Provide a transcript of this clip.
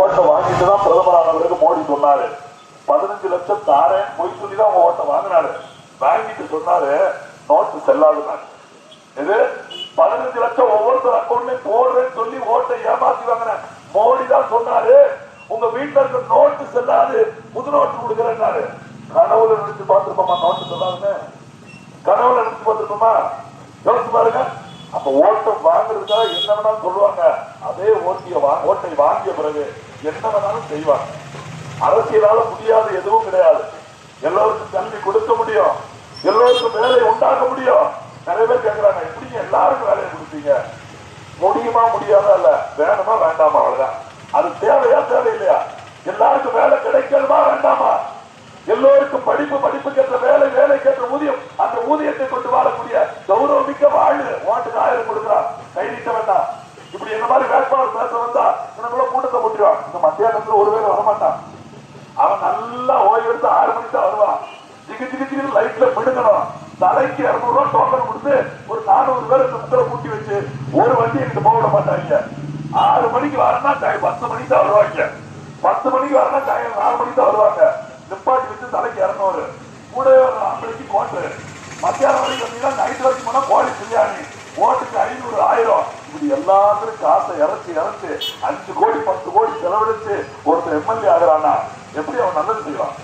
ஓட்டை வாங்கிட்டு தான் பிரதமரானவருக்கு மோடி சொன்னாரு. 15 லட்சம் தாரேன் பொய் சொல்லி தான் அவங்க ஓட்டை வாங்கினாரு. வாங்கிட்டு சொன்னாரு நோட்டு செல்லாதுனாரு. இது 15 லட்சம் ஒவ்வொருத்தர் அக்கௌண்ட்லயும் போடுறேன்னு சொல்லி ஓட்டை ஏமாத்தி வாங்கின மோடி தான் சொன்னாரு உங்க வீட்டுல இருக்க நோட்டு செல்லாது, புது நோட்டு கொடுக்குறேன்னாரு. கனவுல நினைச்சு பார்த்திருப்போமா நோட்டு செல்லாதுன்னு? கனவுல நினைச்சு பார்த்திருப்போமா? யோசிச்சு பாருங்க. அப்ப ஓட்டை வாங்குறதுக்காக என்ன வேணாலும் சொல்லுவாங்க. அதே ஓட்டை வாங்கிய பிறகு என்ன வேணாலும் செய்வாங்க. அரசியலால முடியாது எதுவும் கிடையாது. எல்லோருக்கும் கல்வி கொடுக்க முடியும், எல்லோருக்கும் வேலை உண்டாக்க முடியும். நிறைய பேர் கேட்கிறாங்க எப்படிங்க எல்லாருக்கும் வேலையை கொடுத்தீங்க? முடியுமா முடியாதா இல்ல, வேணுமா வேண்டாமா, அவ்வளவுதான். அது தேவையா தேவையில்லையா? எல்லாருக்கும் வேலை கிடைக்கணுமா வேண்டாமா? எல்லோருக்கும் படிப்புக்கு ஏற்ற வேலை, வேலைக்கு ஏற்ற ஊதியம், அந்த ஊதியத்தை கொண்டு வாழக்கூடிய கௌரவமிக்க வாழ்வு. ஓட்டுக்கு 1000 கொடுக்குறான், கை நீட்ட வேண்டாம். இப்படி என்ன மாதிரி வேட்பாளர் பேச வந்தா நம்மள கூட்டத்தை முட்டிடுவான். இந்த மத்தியானத்துல ஒரு பேர் வரமாட்டான். அவன் நல்லா ஓய்வு எடுத்து 6 மணிக்கு தான் வருவான். திக்கு லைட்ல பிடுங்கணும். தலைக்கு 200 ரூபாய் டோக்கன் கொடுத்து ஒரு 400 பேர் இந்த முத்திரை கூட்டி வச்சு ஒரு வண்டி எங்கிட்ட போக விட மாட்டாங்க. 6 மணிக்கு வரனா 10 மணிக்கு தான் வருவாங்க. 10 மணிக்கு வரனா 4 மணிக்கு தான் வருவாங்க. நிப்பாட்டி வச்சு தலைக்கு 200, கூட ஒரு ஆம்பளைக்கு கோட்டு. மத்தியானம் வரைக்கும் வந்தீங்கன்னா நைட் வரைக்கும் போனா கோழி பிரியாணி, ஓட்டுக்கு 500 1000. இப்படி எல்லாத்துக்கும் காசை இறச்சி 5 கோடி 10 கோடி செலவழிச்சு ஒருத்தர் எம்எல்ஏ ஆகிறானா எப்படி அவன் நல்லது செய்வான்?